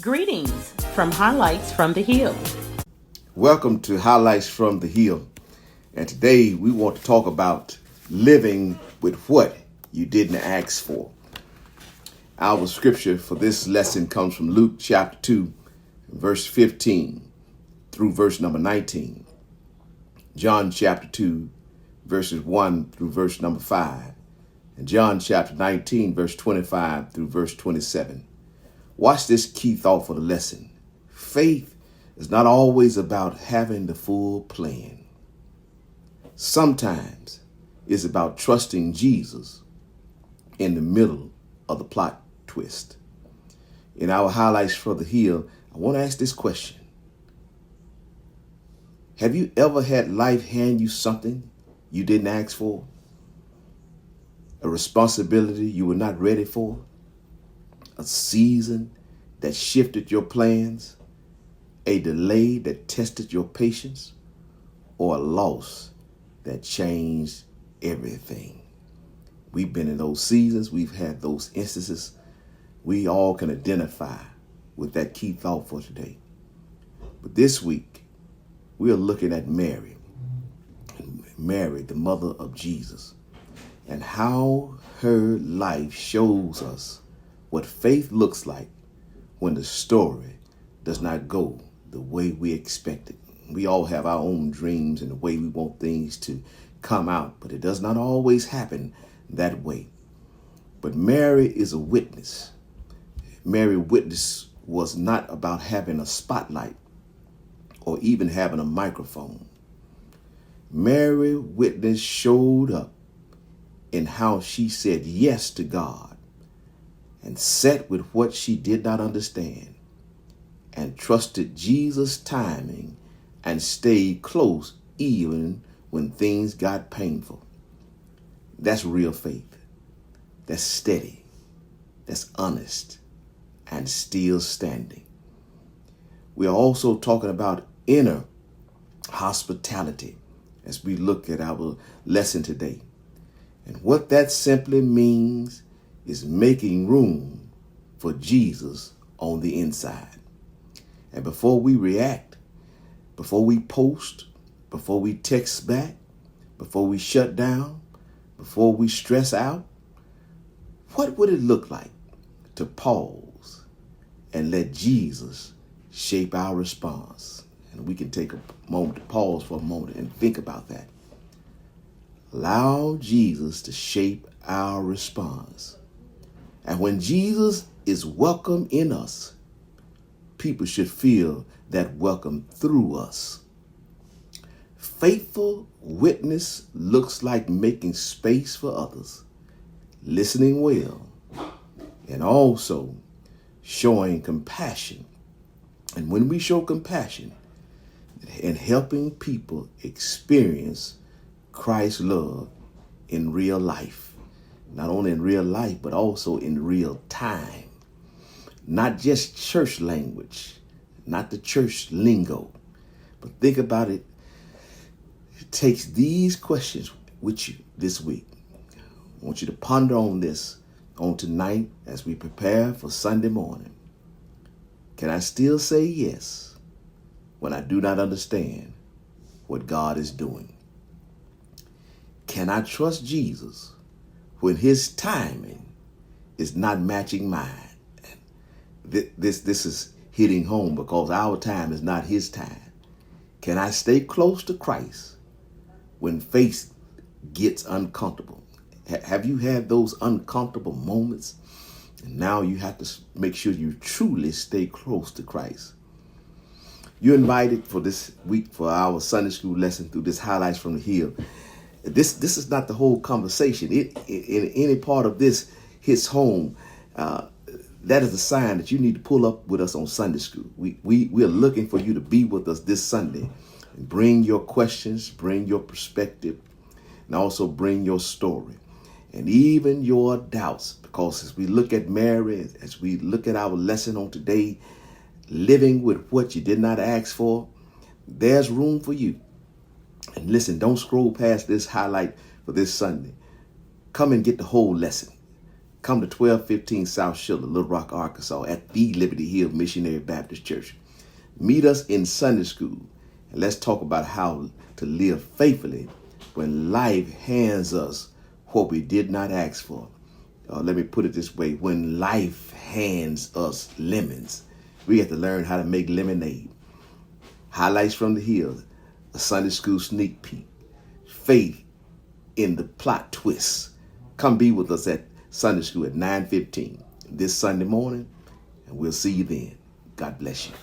Greetings from Highlights from the Hill. Welcome to Highlights from the Hill. And today we want to talk about living with what you didn't ask for. Our scripture for this lesson comes from Luke chapter 2, verse 15 through verse number 19. John chapter 2, verses 1 through verse number 5. And John chapter 19, verse 25 through verse 27. Watch this key thought for the lesson. Faith is not always about having the full plan. Sometimes it's about trusting Jesus in the middle of the plot twist. In our Highlights for the Hill, I want to ask this question. Have you ever had life hand you something you didn't ask for? A responsibility you were not ready for? A season that shifted your plans, a delay that tested your patience, or a loss that changed everything. We've been in those seasons. We've had those instances. We all can identify with that key thought for today. But this week, we are looking at Mary, the mother of Jesus, and how her life shows us what faith looks like when the story does not go the way we expect it. We all have our own dreams and the way we want things to come out, but it does not always happen that way. But Mary is a witness. Mary's witness was not about having a spotlight or even having a microphone. Mary's witness showed up in how she said yes to God and sat with what she did not understand and trusted Jesus' timing and stayed close even when things got painful. That's real faith. That's steady. That's honest and still standing. We are also talking about inner hospitality as we look at our lesson today. And what that simply means is making room for Jesus on the inside. And before we react, before we post, before we text back, before we shut down, before we stress out, what would it look like to pause and let Jesus shape our response? And we can take a moment to pause for a moment and think about that. Allow Jesus to shape our response. And when Jesus is welcome in us, people should feel that welcome through us. Faithful witness looks like making space for others, listening well, and also showing compassion. And when we show compassion and helping people experience Christ's love in real life, not only in real life, but also in real time. Not just church language, not the church lingo, but think about it. It takes these questions with you this week. I want you to ponder on this on tonight as we prepare for Sunday morning. Can I still say yes when I do not understand what God is doing? Can I trust Jesus when his timing is not matching mine? This is hitting home because our time is not his time. Can I stay close to Christ when faith gets uncomfortable? Have you had those uncomfortable moments? And now you have to make sure you truly stay close to Christ. You're invited for this week for our Sunday school lesson through this Highlights from the Hill. This is not the whole conversation. In any part of this hits home. That is a sign that you need to pull up with us on Sunday school. We are looking for you to be with us this Sunday and bring your questions, bring your perspective, and also bring your story and even your doubts. Because as we look at Mary, as we look at our lesson on today, living with what you did not ask for, there's room for you. And listen, don't scroll past this highlight for this Sunday. Come and get the whole lesson. Come to 1215 South Sugar, Little Rock, Arkansas at the Liberty Hill Missionary Baptist Church. Meet us in Sunday school and let's talk about how to live faithfully when life hands us what we did not ask for. Let me put it this way. When life hands us lemons, we have to learn how to make lemonade. Highlights from the Hill, a Sunday school sneak peek, faith in the plot twist. Come be with us at Sunday school at 9:15 this Sunday morning, and we'll see you then. God bless you.